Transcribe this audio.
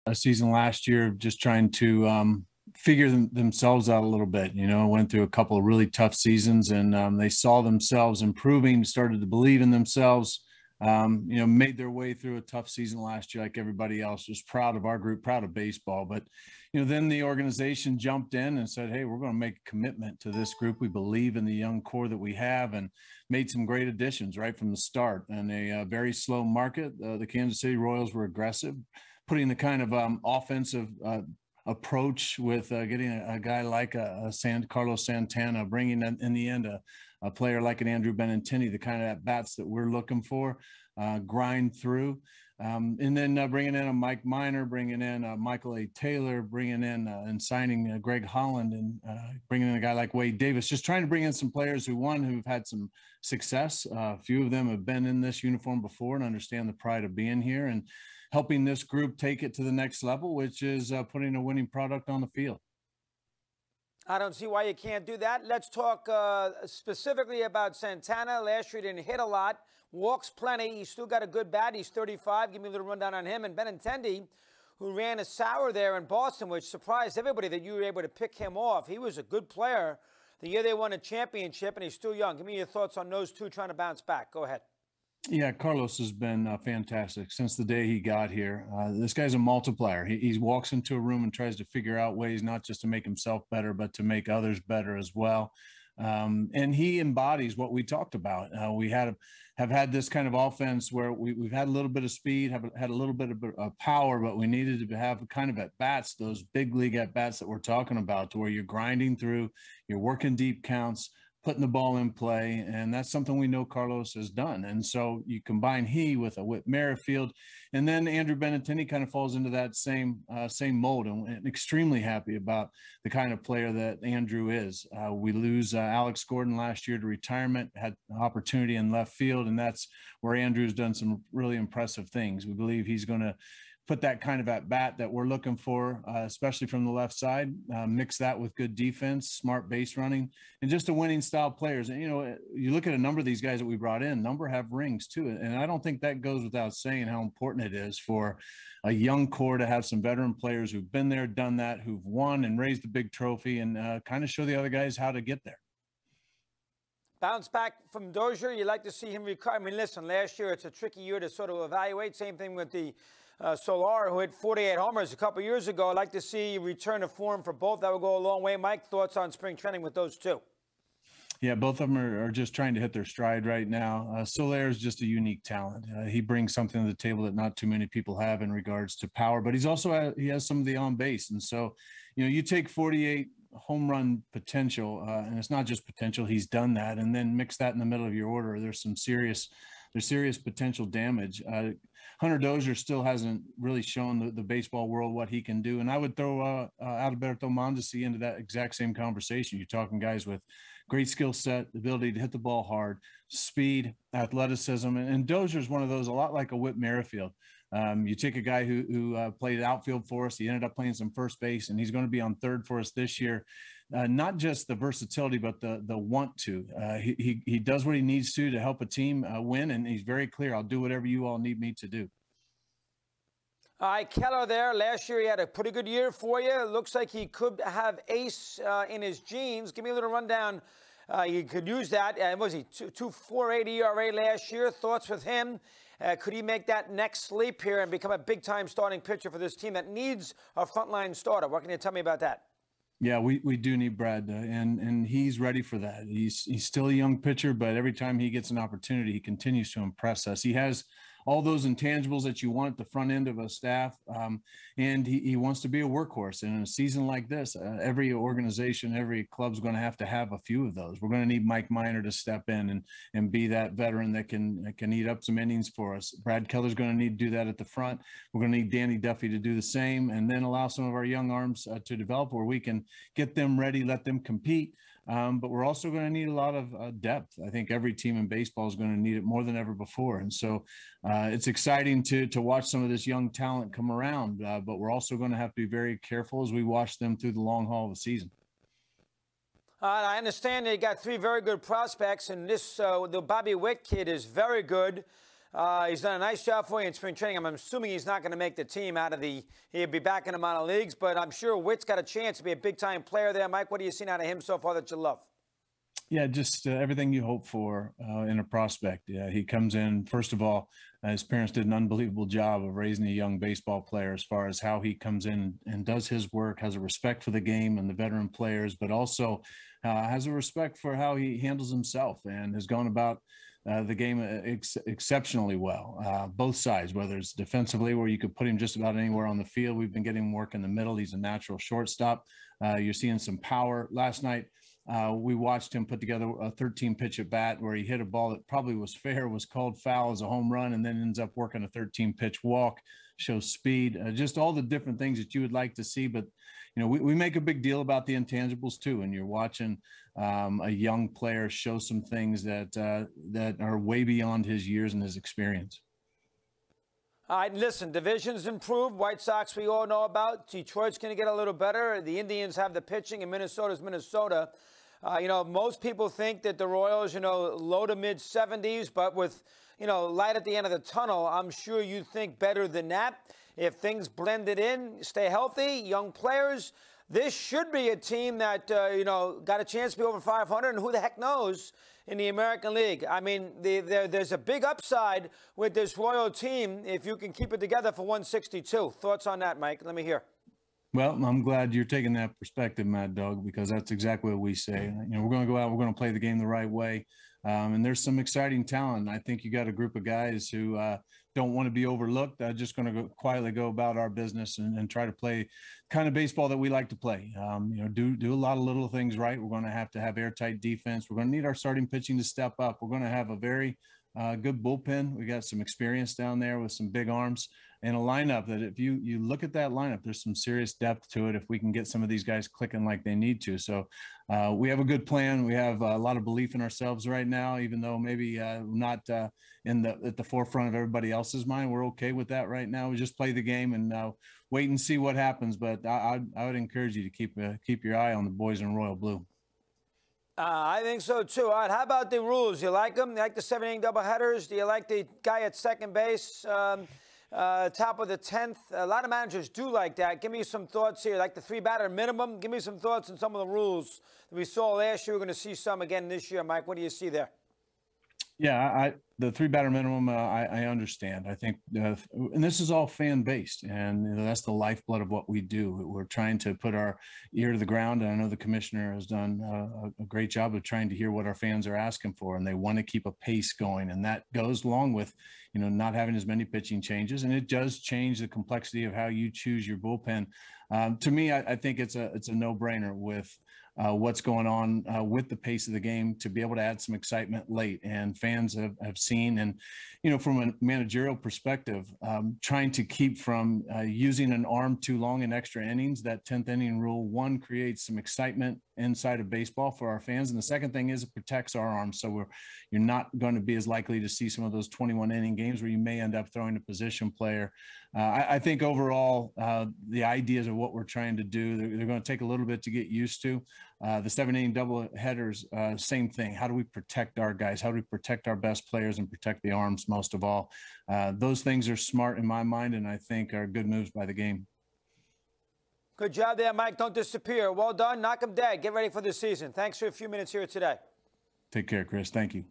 a season last year of just trying to figure themselves out a little bit. Went through a couple of really tough seasons, and they saw themselves improving, started to believe in themselves. Made their way through a tough season last year, like everybody else. Was proud of our group, proud of baseball. But, then the organization jumped in and said, hey, we're going to make a commitment to this group. We believe in the young core that we have, and made some great additions right from the start. In a very slow market, the Kansas City Royals were aggressive, putting the kind of offensive approach with getting a guy like Carlos Santana, bringing in the end a player like an Andrew Benintendi, the kind of at-bats that we're looking for, grind through. And then bringing in a Mike Minor, bringing in Michael A. Taylor, bringing in and signing Greg Holland, and bringing in a guy like Wade Davis, just trying to bring in some players who've had some success. A few of them have been in this uniform before and understand the pride of being here, and helping this group take it to the next level, which is putting a winning product on the field. I don't see why you can't do that. Let's talk specifically about Santana. Last year, he didn't hit a lot, walks plenty. He's still got a good bat. He's 35. Give me a little rundown on him. And Benintendi, who ran a sour there in Boston, which surprised everybody that you were able to pick him off. He was a good player the year they won a championship, and he's still young. Give me your thoughts on those two trying to bounce back. Go ahead. Yeah, Carlos has been fantastic since the day he got here. This guy's a multiplier. He walks into a room and tries to figure out ways not just to make himself better, but to make others better as well. And he embodies what we talked about. We have had this kind of offense where we've had a little bit of speed, have had a little bit of power, but we needed to have kind of at-bats, those big league at-bats that we're talking about, to where you're grinding through, you're working deep counts, putting the ball in play, and that's something we know Carlos has done. And so you combine he with a Whit Merrifield, and then Andrew Benintendi kind of falls into that same mold, and extremely happy about the kind of player that Andrew is. We lose Alex Gordon last year to retirement, had an opportunity in left field, and that's where Andrew's done some really impressive things. We believe he's going to put that kind of at bat that we're looking for, especially from the left side, mix that with good defense, smart base running, and just a winning style players. And, you look at a number of these guys that we brought in, number have rings too. And I don't think that goes without saying how important it is for a young core to have some veteran players who've been there, done that, who've won and raised a big trophy, and kind of show the other guys how to get there. Bounce back from Dozier. You like to see him recover. I mean, listen, last year it's a tricky year to sort of evaluate. Same thing with the Solar, who hit 48 homers a couple years ago. I'd like to see you return to form for both. That would go a long way. Mike, thoughts on spring training with those two? Yeah, both of them are just trying to hit their stride right now. Soler is just a unique talent. He brings something to the table that not too many people have in regards to power, but he has some of the on base. And so, you take 48 home run potential, and it's not just potential. He's done that, and then mix that in the middle of your order. There's serious potential damage. Hunter Dozier still hasn't really shown the baseball world what he can do. And I would throw Alberto Mondesi into that exact same conversation. You're talking guys with great skill set, the ability to hit the ball hard, speed, athleticism. And Dozier is one of those, a lot like a Whit Merrifield. You take a guy who played outfield for us. He ended up playing some first base, and he's going to be on third for us this year. Not just the versatility, but the want to. He does what he needs to help a team win, and he's very clear. I'll do whatever you all need me to do. All right, Keller there. Last year he had a pretty good year for you. It looks like he could have ace in his genes. Give me a little rundown. You could use that. Was he 2.48 ERA last year? Thoughts with him? Could he make that next leap here and become a big-time starting pitcher for this team that needs a frontline starter? What can you tell me about that? Yeah, we do need Brad, and he's ready for that. He's still a young pitcher, but every time he gets an opportunity, he continues to impress us. He has all those intangibles that you want at the front end of a staff, and he wants to be a workhorse. And in a season like this, every organization, every club's going to have a few of those. We're going to need Mike Minor to step in and be that veteran that can eat up some innings for us. Brad Keller's going to need to do that at the front. We're going to need Danny Duffy to do the same, and then allow some of our young arms to develop where we can get them ready, let them compete. But we're also going to need a lot of depth. I think every team in baseball is going to need it more than ever before. And so it's exciting to watch some of this young talent come around, but we're also going to have to be very careful as we watch them through the long haul of the season. I understand they got three very good prospects, and this the Bobby Witt kid is very good. He's done a nice job for you in spring training. I'm assuming he's not going to make the team he'll be back in the minor leagues, but I'm sure Witt's got a chance to be a big-time player there. Mike, what have you seen out of him so far that you love? Yeah, just everything you hope for in a prospect. Yeah, he comes in, first of all, his parents did an unbelievable job of raising a young baseball player as far as how he comes in and does his work, has a respect for the game and the veteran players, but also has a respect for how he handles himself and has gone about the game exceptionally well, both sides, whether it's defensively where you could put him just about anywhere on the field. We've been getting him work in the middle. He's a natural shortstop. You're seeing some power. Last night, we watched him put together a 13-pitch at bat where he hit a ball that probably was fair, was called foul as a home run, and then ends up working a 13-pitch walk, shows speed, just all the different things that you would like to see. But, you know, we make a big deal about the intangibles too, and you're watching a young player show some things that are way beyond his years and his experience. All right, listen, division's improved. White Sox we all know about. Detroit's going to get a little better. The Indians have the pitching, and Minnesota's Minnesota. You know, most people think that the Royals, you know, low to mid 70s, but with, you know, light at the end of the tunnel, I'm sure you think better than that. If things blended in, stay healthy, young players, this should be a team that, you know, got a chance to be over 500, and who the heck knows in the American League. I mean, there's a big upside with this Royal team if you can keep it together for 162. Thoughts on that, Mike? Let me hear. Well, I'm glad you're taking that perspective, Mad Dog, because that's exactly what we say. You know, we're going to go out, we're going to play the game the right way. And there's some exciting talent. I think you got a group of guys who don't want to be overlooked. Just going to quietly go about our business and try to play kind of baseball that we like to play. You know, do a lot of little things right. We're going to have airtight defense. We're going to need our starting pitching to step up. We're going to have a very good bullpen. We got some experience down there with some big arms and a lineup that if you look at that lineup, there's some serious depth to it if we can get some of these guys clicking like they need to. So we have a good plan. We have a lot of belief in ourselves right now, even though maybe not at the forefront of everybody else's mind. We're okay with that right now. We just play the game and wait and see what happens. But I would encourage you to keep your eye on the boys in Royal Blue. I think so, too. All right, how about the rules? You like them? You like the 7-inning doubleheaders? Do you like the guy at second base, top of the 10th? A lot of managers do like that. Give me some thoughts here. Like the 3-batter minimum? Give me some thoughts on some of the rules that we saw last year. We're going to see some again this year. Mike, what do you see there? Yeah, the 3-batter minimum, I understand. I think, and this is all fan-based, and you know, that's the lifeblood of what we do. We're trying to put our ear to the ground, and I know the commissioner has done a great job of trying to hear what our fans are asking for, and they want to keep a pace going, and that goes along with, you know, not having as many pitching changes, and it does change the complexity of how you choose your bullpen. To me, I think it's a no-brainer with what's going on with the pace of the game to be able to add some excitement late. And fans have seen, and, you know, from a managerial perspective, trying to keep from using an arm too long in extra innings. That 10th inning rule, one, creates some excitement inside of baseball for our fans. And the second thing is it protects our arms. So you're not going to be as likely to see some of those 21-inning games where you may end up throwing a position player. I think overall, the ideas of what we're trying to do, they're going to take a little bit to get used to. The 7-inning double headers, same thing. How do we protect our guys? How do we protect our best players and protect the arms most of all? Those things are smart in my mind, and I think are good moves by the game. Good job there, Mike. Don't disappear. Well done. Knock 'em dead. Get ready for the season. Thanks for a few minutes here today. Take care, Chris. Thank you.